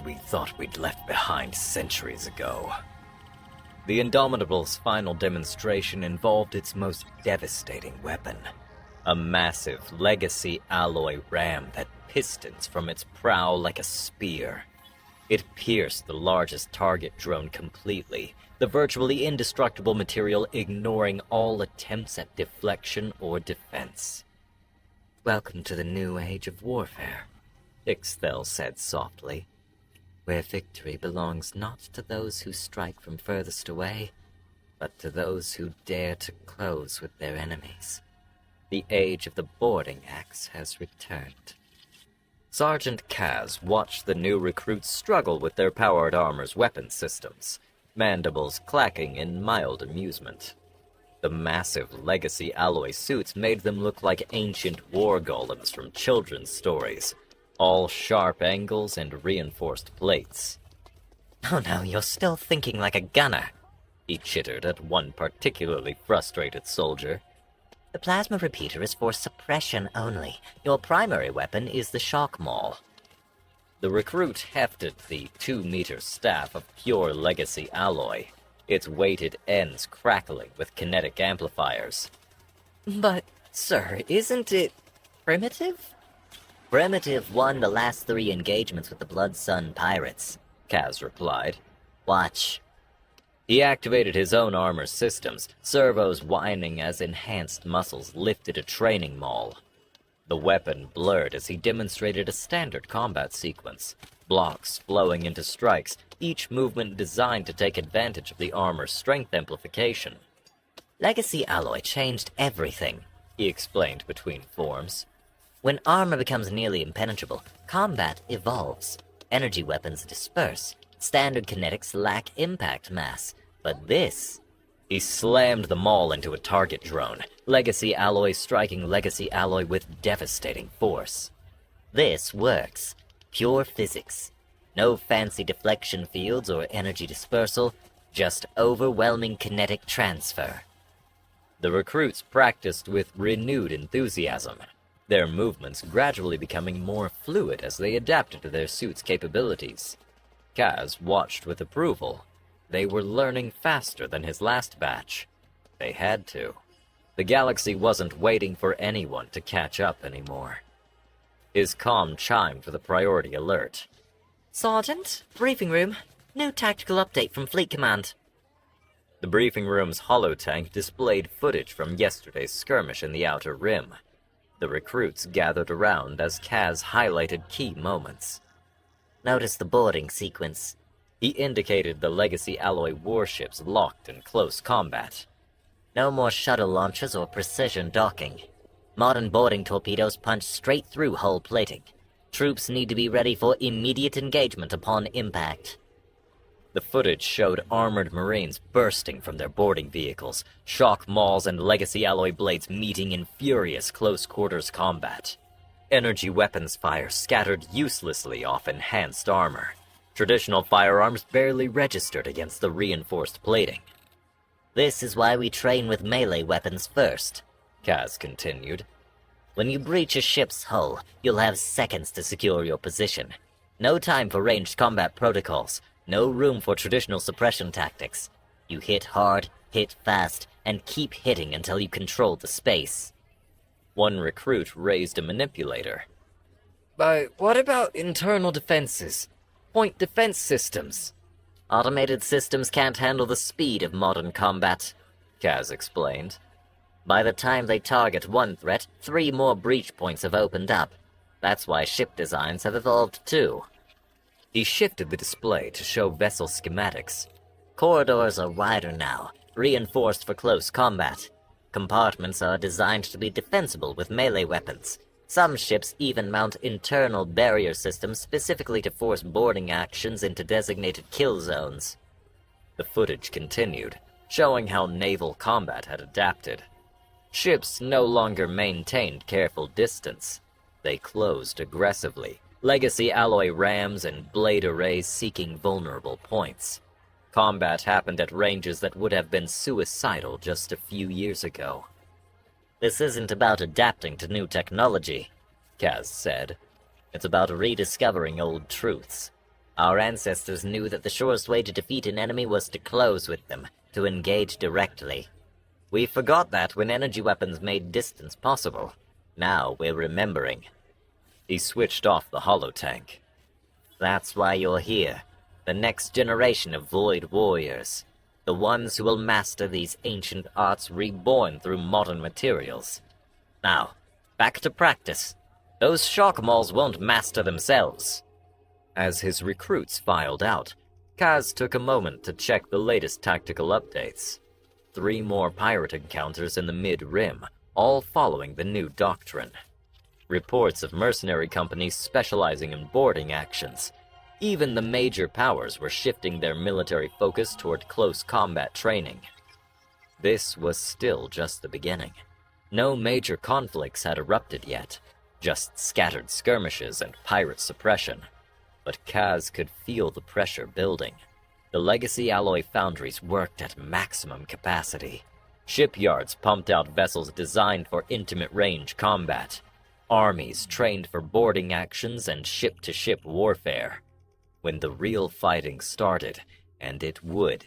we thought we'd left behind centuries ago. The Indomitable's final demonstration involved its most devastating weapon, a massive legacy alloy ram that pistons from its prow like a spear. It pierced the largest target drone completely, the virtually indestructible material ignoring all attempts at deflection or defense. "Welcome to the new age of warfare," Ixthel said softly, "where victory belongs not to those who strike from furthest away, but to those who dare to close with their enemies. The age of the boarding axe has returned." Sergeant Kaz watched the new recruits struggle with their powered armor's weapon systems, mandibles clacking in mild amusement. The massive legacy alloy suits made them look like ancient war golems from children's stories, all sharp angles and reinforced plates. "Oh no, you're still thinking like a gunner," he chittered at one particularly frustrated soldier. "The plasma repeater is for suppression only. Your primary weapon is the shock maul." The recruit hefted the 2-meter staff of pure legacy alloy, its weighted ends crackling with kinetic amplifiers. "But, sir, isn't it primitive?" "Primitive won the last 3 engagements with the Blood Sun pirates," Kaz replied. "Watch." He activated his own armor systems, servos whining as enhanced muscles lifted a training maul. The weapon blurred as he demonstrated a standard combat sequence, blocks flowing into strikes, each movement designed to take advantage of the armor's strength amplification. "Legacy alloy changed everything," he explained between forms. "When armor becomes nearly impenetrable, combat evolves. Energy weapons disperse. Standard kinetics lack impact mass. But this..." He slammed the maul into a target drone, legacy alloy striking legacy alloy with devastating force. "This works. Pure physics. No fancy deflection fields or energy dispersal, just overwhelming kinetic transfer." The recruits practiced with renewed enthusiasm, their movements gradually becoming more fluid as they adapted to their suit's capabilities. Kaz watched with approval. They were learning faster than his last batch. They had to. The galaxy wasn't waiting for anyone to catch up anymore. His comm chimed with a priority alert. "Sergeant, briefing room. New tactical update from Fleet Command." The briefing room's holotank displayed footage from yesterday's skirmish in the Outer Rim. The recruits gathered around as Kaz highlighted key moments. "Notice the boarding sequence." He indicated the legacy alloy warships locked in close combat. "No more shuttle launches or precision docking. Modern boarding torpedoes punch straight through hull plating. Troops need to be ready for immediate engagement upon impact." The footage showed armored marines bursting from their boarding vehicles, shock mauls and legacy alloy blades meeting in furious close-quarters combat. Energy weapons fire scattered uselessly off enhanced armor. Traditional firearms barely registered against the reinforced plating. "This is why we train with melee weapons first," Kaz continued. "When you breach a ship's hull, you'll have seconds to secure your position. No time for ranged combat protocols, no room for traditional suppression tactics. You hit hard, hit fast, and keep hitting until you control the space." One recruit raised a manipulator. "But what about internal defenses? Point defense systems?" "Automated systems can't handle the speed of modern combat," Kaz explained. "By the time they target one threat, 3 more breach points have opened up. That's why ship designs have evolved too." He shifted the display to show vessel schematics. "Corridors are wider now, reinforced for close combat. Compartments are designed to be defensible with melee weapons. Some ships even mount internal barrier systems specifically to force boarding actions into designated kill zones." The footage continued, showing how naval combat had adapted. Ships no longer maintained careful distance. They closed aggressively, legacy alloy rams and blade arrays seeking vulnerable points. Combat happened at ranges that would have been suicidal just a few years ago. "This isn't about adapting to new technology," Kaz said. "It's about rediscovering old truths. Our ancestors knew that the surest way to defeat an enemy was to close with them, to engage directly. We forgot that when energy weapons made distance possible. Now we're remembering. He switched off the holotank. That's why you're here. The next generation of Void Warriors. The ones who will master these ancient arts reborn through modern materials. Now, back to practice. Those shock mauls won't master themselves. As his recruits filed out, Kaz took a moment to check the latest tactical updates. 3 more pirate encounters in the mid-rim, all following the new doctrine. Reports of mercenary companies specializing in boarding actions. Even the major powers were shifting their military focus toward close combat training. This was still just the beginning. No major conflicts had erupted yet, just scattered skirmishes and pirate suppression. But Kaz could feel the pressure building. The legacy alloy foundries worked at maximum capacity. Shipyards pumped out vessels designed for intimate range combat. Armies trained for boarding actions and ship-to-ship warfare. When the real fighting started, and it would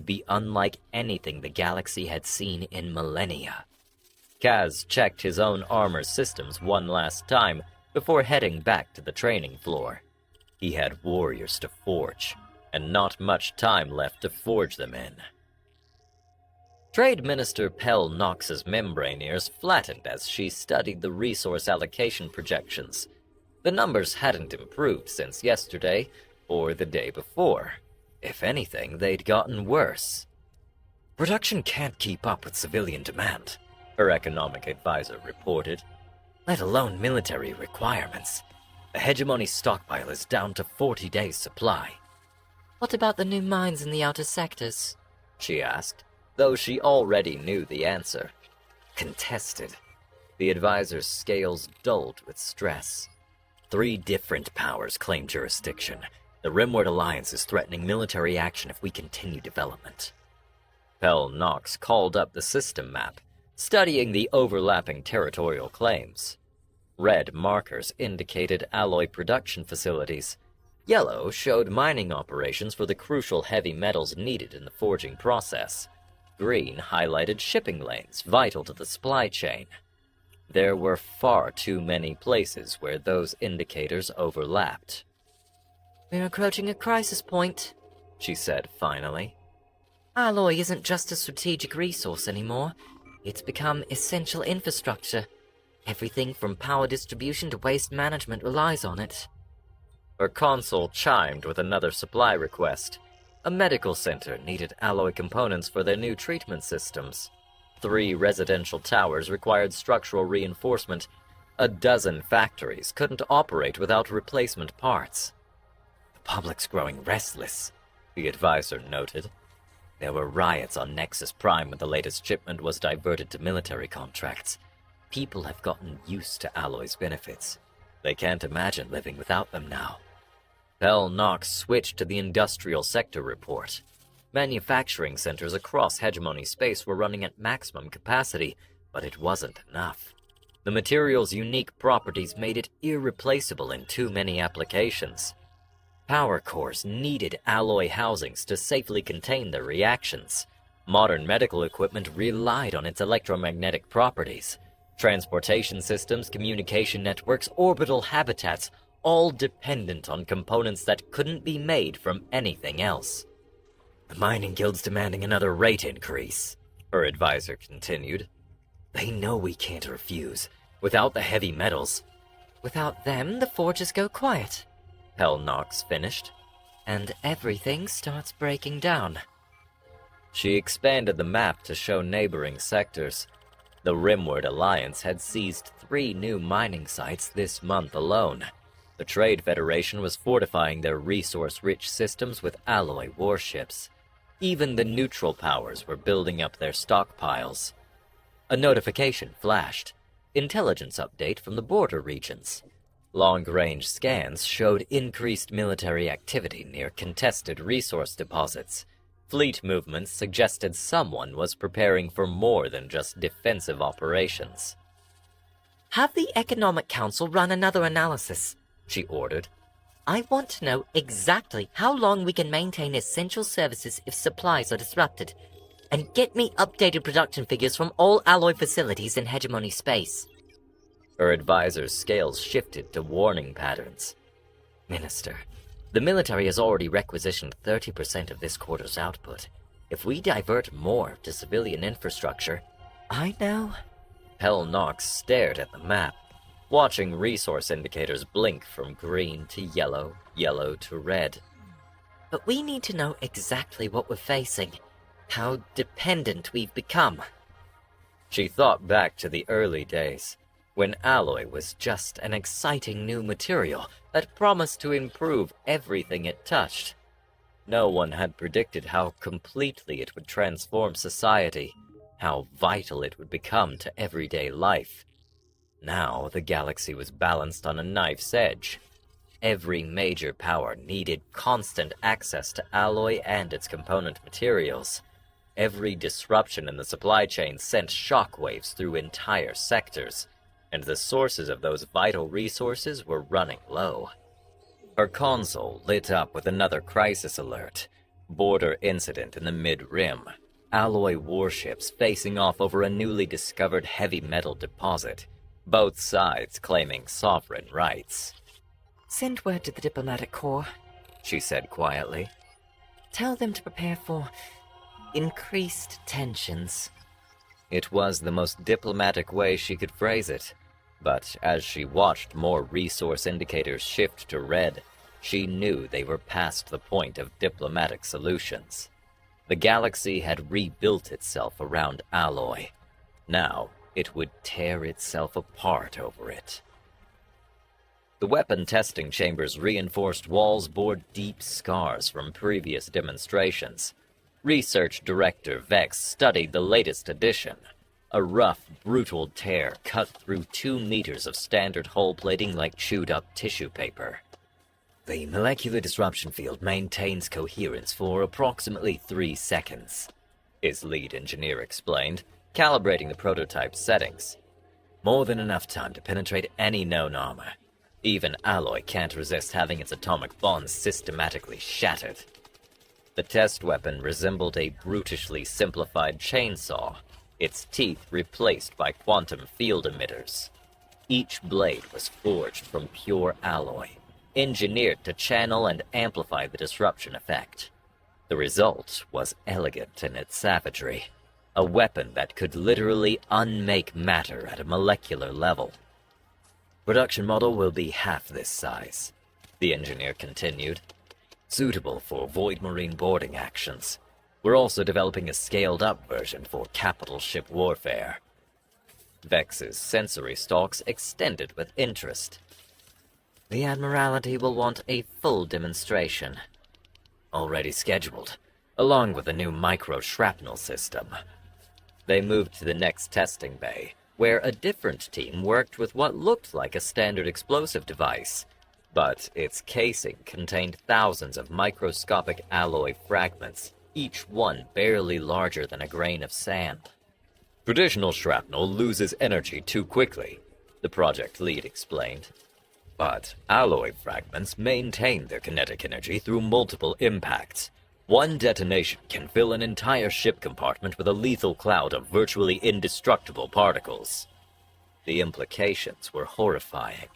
be unlike anything the galaxy had seen in millennia. Kaz checked his own armor systems one last time before heading back to the training floor. He had warriors to forge, and not much time left to forge them in. Trade Minister Pell Knox's membrane ears flattened as she studied the resource allocation projections. The numbers hadn't improved since yesterday or the day before. If anything, they'd gotten worse. Production can't keep up with civilian demand, her economic advisor reported, let alone military requirements. The hegemony stockpile is down to 40 days' supply. What about the new mines in the outer sectors? She asked, though she already knew the answer. Contested. The advisor's scales dulled with stress. 3 different powers claim jurisdiction. The Rimward Alliance is threatening military action if we continue development. Pell Knox called up the system map, studying the overlapping territorial claims. Red markers indicated alloy production facilities. Yellow showed mining operations for the crucial heavy metals needed in the forging process. Green highlighted shipping lanes vital to the supply chain. There were far too many places where those indicators overlapped. We're approaching a crisis point, she said finally. Alloy isn't just a strategic resource anymore. It's become essential infrastructure. Everything from power distribution to waste management relies on it. Her console chimed with another supply request. A medical center needed alloy components for their new treatment systems. 3 residential towers required structural reinforcement. A dozen factories couldn't operate without replacement parts. The public's growing restless, the advisor noted. There were riots on Nexus Prime when the latest shipment was diverted to military contracts. People have gotten used to Alloy's benefits. They can't imagine living without them now. Pell Knox switched to the industrial sector report. Manufacturing centers across Hegemony space were running at maximum capacity, but it wasn't enough. The material's unique properties made it irreplaceable in too many applications. Power cores needed alloy housings to safely contain their reactions. Modern medical equipment relied on its electromagnetic properties. Transportation systems, communication networks, orbital habitats, all dependent on components that couldn't be made from anything else. The mining guild's demanding another rate increase, her advisor continued. They know we can't refuse. Without the heavy metals. Without them, the forges go quiet, Pell Knox finished. and everything starts breaking down. She expanded the map to show neighboring sectors. The Rimward Alliance had seized 3 new mining sites this month alone. The Trade Federation was fortifying their resource-rich systems with alloy warships. Even the neutral powers were building up their stockpiles. A notification flashed. Intelligence update from the border regions. Long-range scans showed increased military activity near contested resource deposits. Fleet movements suggested someone was preparing for more than just defensive operations. Have the Economic Council run another analysis, she ordered. I want to know exactly how long we can maintain essential services if supplies are disrupted, and get me updated production figures from all alloy facilities in Hegemony space. Her advisor's scales shifted to warning patterns. Minister, the military has already requisitioned 30% of this quarter's output. If we divert more to civilian infrastructure, I know. Hell Knox stared at the map, watching resource indicators blink from green to yellow, yellow to red. But we need to know exactly what we're facing, how dependent we've become. She thought back to the early days, when alloy was just an exciting new material that promised to improve everything it touched. No one had predicted how completely it would transform society, how vital it would become to everyday life. Now the galaxy was balanced on a knife's edge. Every major power needed constant access to alloy and its component materials. Every disruption in the supply chain sent shockwaves through entire sectors, and the sources of those vital resources were running low. Her console lit up with another crisis alert. Border incident in the mid-rim. Alloy warships facing off over a newly discovered heavy metal deposit. Both sides claiming sovereign rights. Send word to the diplomatic corps, she said quietly. Tell them to prepare for increased tensions. It was the most diplomatic way she could phrase it. But as she watched more resource indicators shift to red, she knew they were past the point of diplomatic solutions. The galaxy had rebuilt itself around alloy. Now, it would tear itself apart over it. The weapon testing chamber's reinforced walls bore deep scars from previous demonstrations. Research Director Vex studied the latest edition. A rough, brutal tear cut through 2 meters of standard hull plating like chewed-up tissue paper. The molecular disruption field maintains coherence for approximately 3 seconds, his lead engineer explained, calibrating the prototype's settings. More than enough time to penetrate any known armor. Even alloy can't resist having its atomic bonds systematically shattered. The test weapon resembled a brutishly simplified chainsaw, its teeth replaced by quantum field emitters. Each blade was forged from pure alloy, engineered to channel and amplify the disruption effect. The result was elegant in its savagery, a weapon that could literally unmake matter at a molecular level. Production model will be half this size, the engineer continued, suitable for void marine boarding actions. We're also developing a scaled-up version for capital ship warfare. Vex's sensory stalks extended with interest. The Admiralty will want a full demonstration. Already scheduled, along with a new micro-shrapnel system. They moved to the next testing bay, where a different team worked with what looked like a standard explosive device, but its casing contained thousands of microscopic alloy fragments, each one barely larger than a grain of sand. Traditional shrapnel loses energy too quickly, the project lead explained. But alloy fragments maintain their kinetic energy through multiple impacts. One detonation can fill an entire ship compartment with a lethal cloud of virtually indestructible particles. The implications were horrifying.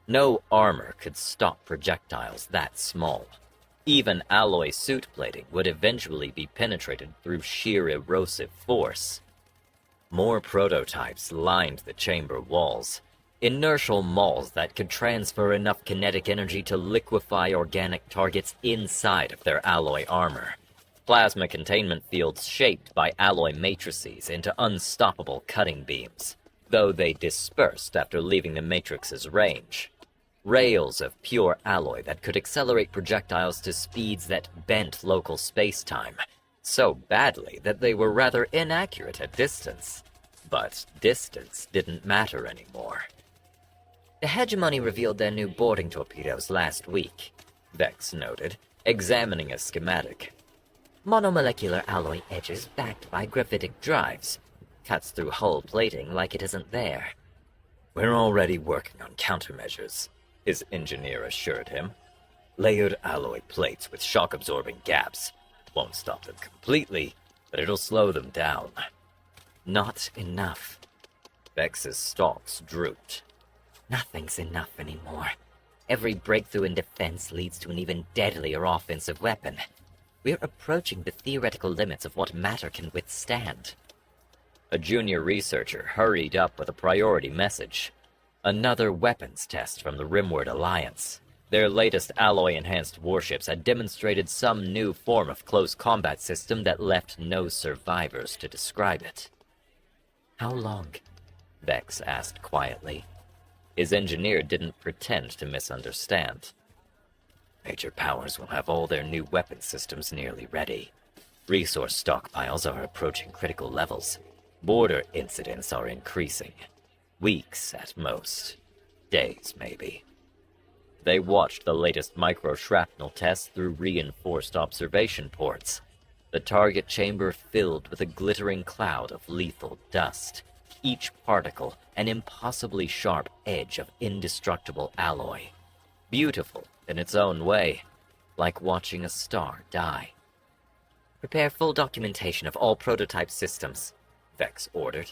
No armor could stop projectiles that small. Even alloy suit plating would eventually be penetrated through sheer erosive force. More prototypes lined the chamber walls, inertial mauls that could transfer enough kinetic energy to liquefy organic targets inside of their alloy armor. Plasma containment fields shaped by alloy matrices into unstoppable cutting beams, though they dispersed after leaving the matrix's range. Rails of pure alloy that could accelerate projectiles to speeds that bent local space-time, so badly that they were rather inaccurate at distance. But distance didn't matter anymore. The Hegemony revealed their new boarding torpedoes last week, Vex noted, examining a schematic. Monomolecular alloy edges backed by graphitic drives. Cuts through hull plating like it isn't there. We're already working on countermeasures, his engineer assured him. Layered alloy plates with shock-absorbing gaps. Won't stop them completely, but it'll slow them down. Not enough. Vex's stalks drooped. Nothing's enough anymore. Every breakthrough in defense leads to an even deadlier offensive weapon. We're approaching the theoretical limits of what matter can withstand. A junior researcher hurried up with a priority message. Another weapons test from the Rimward Alliance. Their latest alloy-enhanced warships had demonstrated some new form of close combat system that left no survivors to describe it. How long? Vex asked quietly. His engineer didn't pretend to misunderstand. Major powers will have all their new weapon systems nearly ready. Resource stockpiles are approaching critical levels. Border incidents are increasing. Weeks at most. Days, maybe. They watched the latest micro-shrapnel tests through reinforced observation ports. The target chamber filled with a glittering cloud of lethal dust. Each particle an impossibly sharp edge of indestructible alloy. Beautiful in its own way, like watching a star die. Prepare full documentation of all prototype systems, Vex ordered.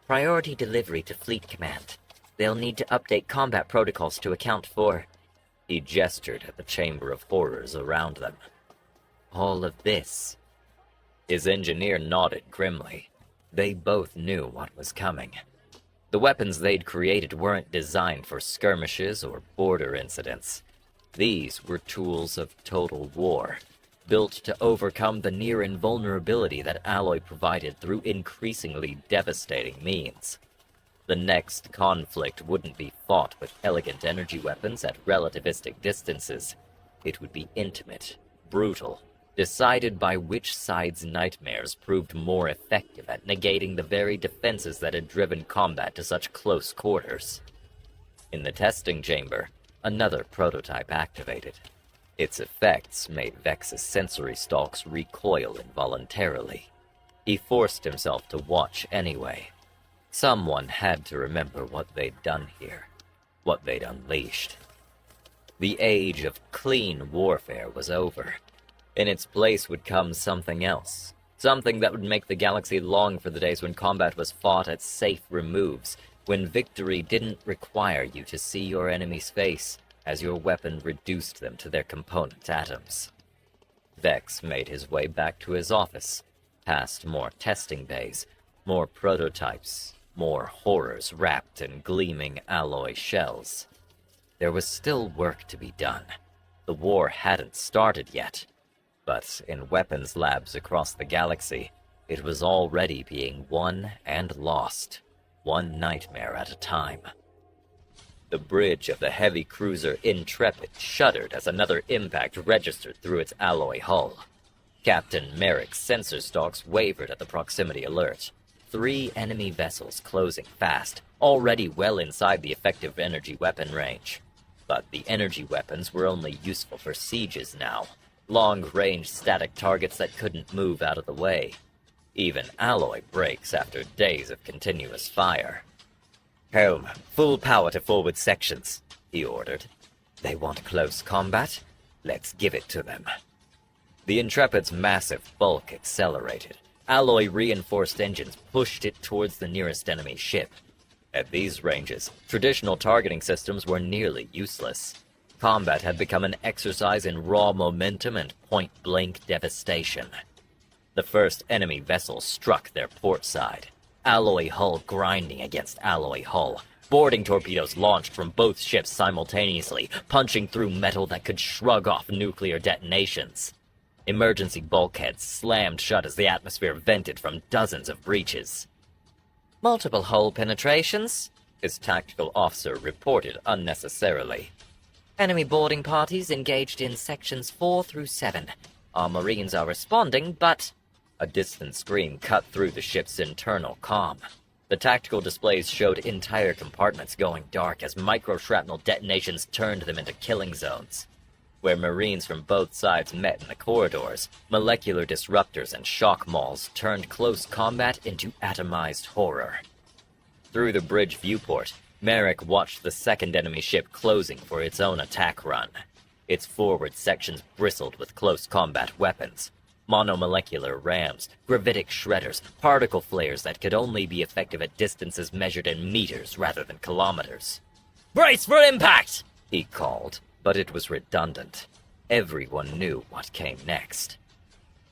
Priority delivery to Fleet Command. They'll need to update combat protocols to account for... He gestured at the chamber of horrors around them. all of this. His engineer nodded grimly. They both knew what was coming. The weapons they'd created weren't designed for skirmishes or border incidents. These were tools of total war, built to overcome the near invulnerability that Alloy provided through increasingly devastating means. The next conflict wouldn't be fought with elegant energy weapons at relativistic distances. It would be intimate, brutal, decided by which side's nightmares proved more effective at negating the very defenses that had driven combat to such close quarters. In the testing chamber, another prototype activated. Its effects made Vex's sensory stalks recoil involuntarily. He forced himself to watch anyway. Someone had to remember what they'd done here, what they'd unleashed. The age of clean warfare was over. In its place would come something else. Something that would make the galaxy long for the days when combat was fought at safe removes, when victory didn't require you to see your enemy's face, as your weapon reduced them to their component atoms. Vex made his way back to his office, past more testing bays, more prototypes, more horrors wrapped in gleaming alloy shells. There was still work to be done. The war hadn't started yet. But in weapons labs across the galaxy, it was already being won and lost, one nightmare at a time. The bridge of the heavy cruiser Intrepid shuddered as another impact registered through its alloy hull. Captain Merrick's sensor stalks wavered at the proximity alert. 3 enemy vessels closing fast, already well inside the effective energy weapon range. But the energy weapons were only useful for sieges now. Long-range static targets that couldn't move out of the way. Even alloy breaks after days of continuous fire. "Helm, full power to forward sections," he ordered. "They want close combat? Let's give it to them." The Intrepid's massive bulk accelerated. Alloy-reinforced engines pushed it towards the nearest enemy ship. At these ranges, traditional targeting systems were nearly useless. Combat had become an exercise in raw momentum and point-blank devastation. The first enemy vessel struck their port side, alloy hull grinding against alloy hull. Boarding torpedoes launched from both ships simultaneously, punching through metal that could shrug off nuclear detonations. Emergency bulkheads slammed shut as the atmosphere vented from dozens of breaches. Multiple hull penetrations, his tactical officer reported unnecessarily. Enemy boarding parties engaged in sections 4 through 7. Our Marines are responding, but... A distant scream cut through the ship's internal comm. The tactical displays showed entire compartments going dark as micro-shrapnel detonations turned them into killing zones. Where Marines from both sides met in the corridors, molecular disruptors and shock mauls turned close combat into atomized horror. Through the bridge viewport, Merrick watched the second enemy ship closing for its own attack run. Its forward sections bristled with close combat weapons. Monomolecular rams, gravitic shredders, particle flares that could only be effective at distances measured in meters rather than kilometers. "Brace for impact!" he called, but it was redundant. Everyone knew what came next.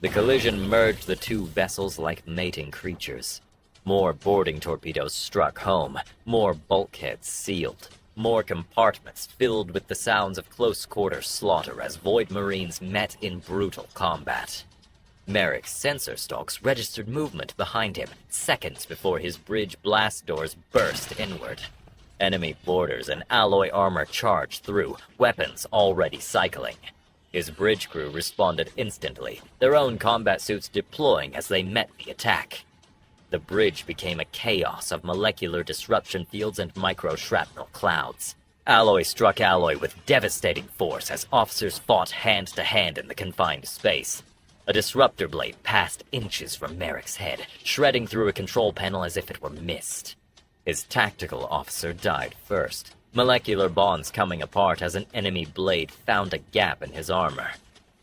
The collision merged the two vessels like mating creatures. More boarding torpedoes struck home, more bulkheads sealed, more compartments filled with the sounds of close-quarter slaughter as Void Marines met in brutal combat. Merrick's sensor stalks registered movement behind him seconds before his bridge blast doors burst inward. Enemy boarders and alloy armor charged through, weapons already cycling. His bridge crew responded instantly, their own combat suits deploying as they met the attack. The bridge became a chaos of molecular disruption fields and micro-shrapnel clouds. Alloy struck alloy with devastating force as officers fought hand-to-hand in the confined space. A disruptor blade passed inches from Merrick's head, shredding through a control panel as if it were mist. His tactical officer died first, molecular bonds coming apart as an enemy blade found a gap in his armor.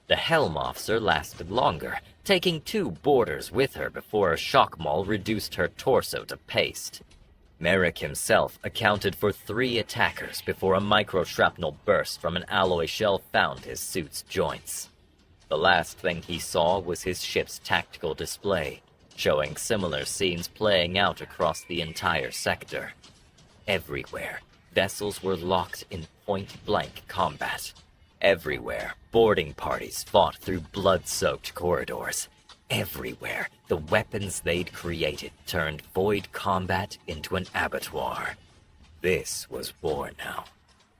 The helm officer lasted longer, taking 2 boarders with her before a shock maul reduced her torso to paste. Merrick himself accounted for 3 attackers before a micro-shrapnel burst from an alloy shell found his suit's joints. The last thing he saw was his ship's tactical display, showing similar scenes playing out across the entire sector. Everywhere, vessels were locked in point-blank combat. Everywhere, boarding parties fought through blood-soaked corridors. Everywhere, the weapons they'd created turned void combat into an abattoir. This was war now.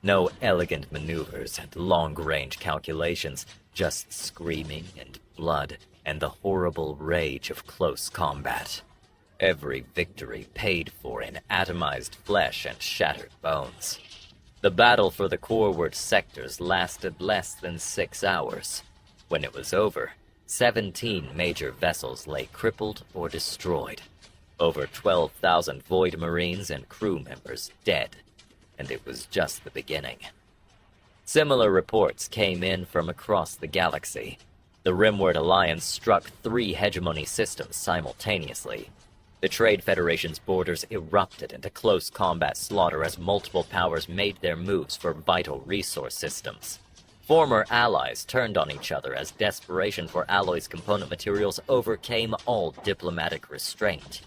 No elegant maneuvers and long-range calculations, just screaming and blood and the horrible rage of close combat. Every victory paid for in atomized flesh and shattered bones. The battle for the coreward sectors lasted less than 6 hours. When it was over, 17 major vessels lay crippled or destroyed. Over 12,000 Void Marines and crew members dead. And it was just the beginning. Similar reports came in from across the galaxy. The Rimward Alliance struck 3 hegemony systems simultaneously. The Trade Federation's borders erupted into close combat slaughter as multiple powers made their moves for vital resource systems. Former allies turned on each other as desperation for Alloy's component materials overcame all diplomatic restraint.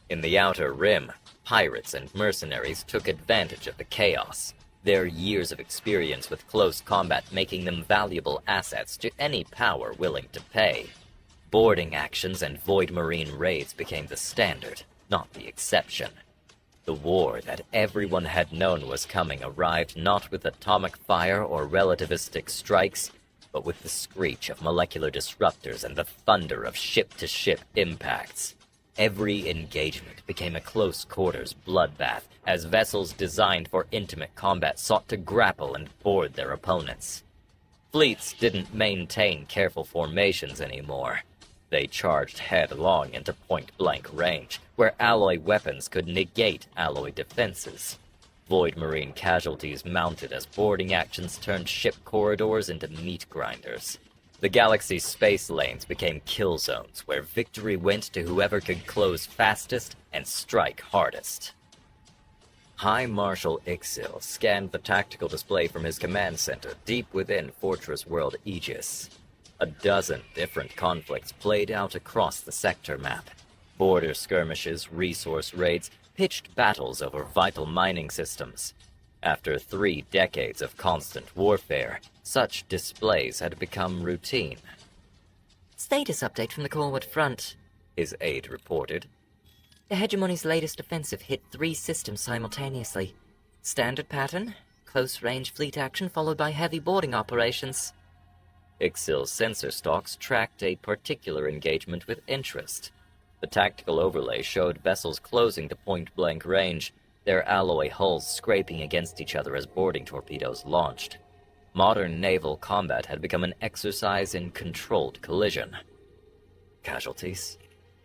In the Outer Rim, pirates and mercenaries took advantage of the chaos, their years of experience with close combat making them valuable assets to any power willing to pay. Boarding actions and Void Marine raids became the standard, not the exception. The war that everyone had known was coming arrived not with atomic fire or relativistic strikes, but with the screech of molecular disruptors and the thunder of ship-to-ship impacts. Every engagement became a close-quarters bloodbath as vessels designed for intimate combat sought to grapple and board their opponents. Fleets didn't maintain careful formations anymore. They charged headlong into point-blank range, where alloy weapons could negate alloy defenses. Void Marine casualties mounted as boarding actions turned ship corridors into meat grinders. The galaxy's space lanes became kill zones, where victory went to whoever could close fastest and strike hardest. High Marshal Ixil scanned the tactical display from his command center deep within Fortress World Aegis. A dozen different conflicts played out across the sector map. Border skirmishes, resource raids, pitched battles over vital mining systems. After 3 decades of constant warfare, such displays had become routine. Status update from the Coreward front, His aide reported. The Hegemony's latest offensive hit 3 systems simultaneously. Standard pattern, close-range fleet action followed by heavy boarding operations. Ixil's sensor stalks tracked a particular engagement with interest. The tactical overlay showed vessels closing to point-blank range, their alloy hulls scraping against each other as boarding torpedoes launched. Modern naval combat had become an exercise in controlled collision. Casualties?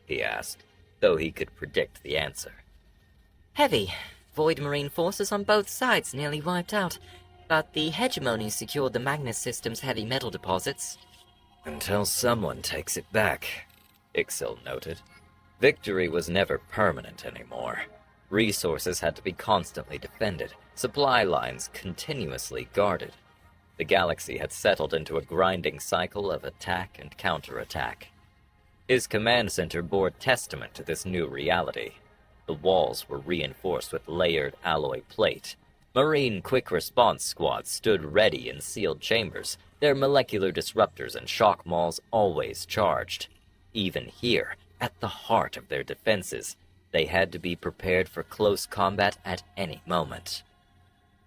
He asked, though he could predict the answer. Heavy. Void Marine forces on both sides nearly wiped out. But the hegemony secured the Magnus system's heavy metal deposits. Until someone takes it back, Ixil noted. Victory was never permanent anymore. Resources had to be constantly defended, supply lines continuously guarded. The galaxy had settled into a grinding cycle of attack and counterattack. His command center bore testament to this new reality. The walls were reinforced with layered alloy plate. Marine quick response squads stood ready in sealed chambers, their molecular disruptors and shock mauls always charged. Even here, at the heart of their defenses, they had to be prepared for close combat at any moment.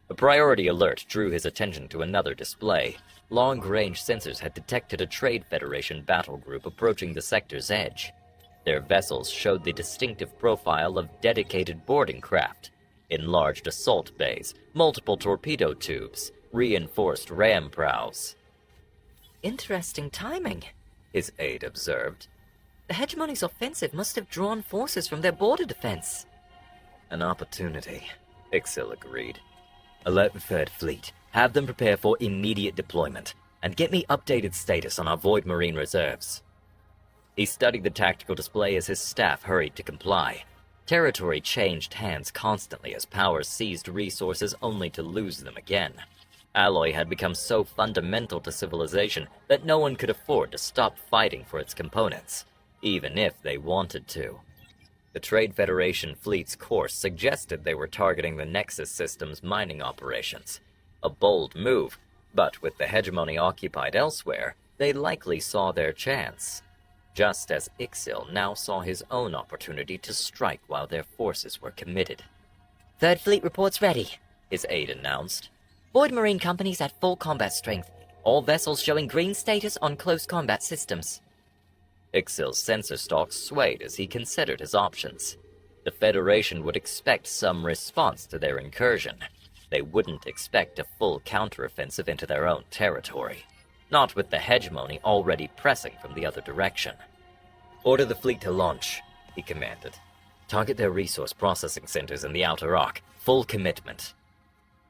A priority alert drew his attention to another display. Long-range sensors had detected a Trade Federation battle group approaching the sector's edge. Their vessels showed the distinctive profile of dedicated boarding craft, enlarged assault bays, multiple torpedo tubes, reinforced ram prows. Interesting timing, His aide observed. The hegemony's offensive must have drawn forces from their border defense. An opportunity, Ixil agreed. Alert the Third Fleet. Have them prepare for immediate deployment, and get me updated status on our Void Marine reserves. He studied the tactical display as his staff hurried to comply. Territory changed hands constantly as powers seized resources only to lose them again. Alloy had become so fundamental to civilization that no one could afford to stop fighting for its components, even if they wanted to. The Trade Federation fleet's course suggested they were targeting the Nexus system's mining operations. A bold move, but with the hegemony occupied elsewhere, they likely saw their chance. Just as Ixil now saw his own opportunity to strike while their forces were committed. Third Fleet reports ready, His aide announced. Void Marine companies at full combat strength. All vessels showing green status on close combat systems. Ixil's sensor stalk swayed as he considered his options. The Federation would expect some response to their incursion. They wouldn't expect a full counteroffensive into their own territory. Not with the hegemony already pressing from the other direction. Order the fleet to launch, he commanded. Target their resource processing centers in the Outer Arc. Full commitment.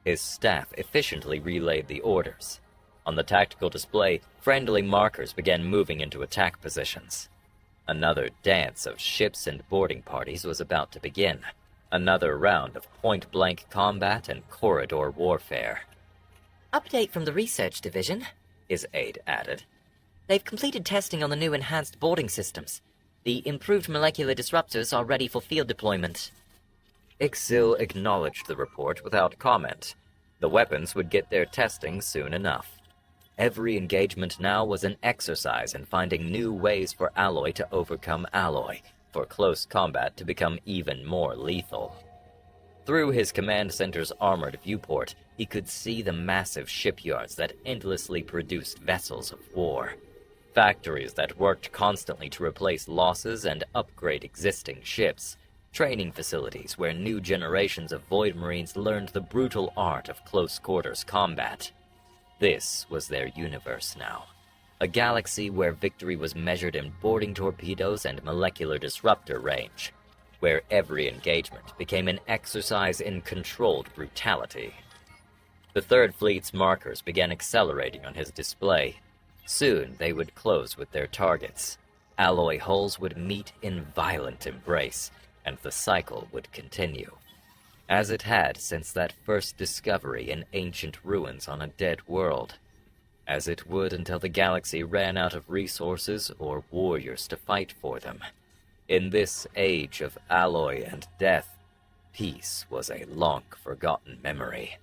His staff efficiently relayed the orders. On the tactical display, friendly markers began moving into attack positions. Another dance of ships and boarding parties was about to begin. Another round of point-blank combat and corridor warfare. Update from the research division, His aide added. They've completed testing on the new enhanced boarding systems. The improved molecular disruptors are ready for field deployment. Ixil acknowledged the report without comment. The weapons would get their testing soon enough. Every engagement now was an exercise in finding new ways for alloy to overcome alloy, for close combat to become even more lethal. Through his command center's armored viewport, he could see the massive shipyards that endlessly produced vessels of war. Factories that worked constantly to replace losses and upgrade existing ships. Training facilities where new generations of Void Marines learned the brutal art of close-quarters combat. This was their universe now. A galaxy where victory was measured in boarding torpedoes and molecular disruptor range, where every engagement became an exercise in controlled brutality. The Third Fleet's markers began accelerating on his display. Soon they would close with their targets. Alloy hulls would meet in violent embrace, and the cycle would continue. As it had since that first discovery in ancient ruins on a dead world. As it would until the galaxy ran out of resources or warriors to fight for them. In this age of alloy and death, peace was a long-forgotten memory.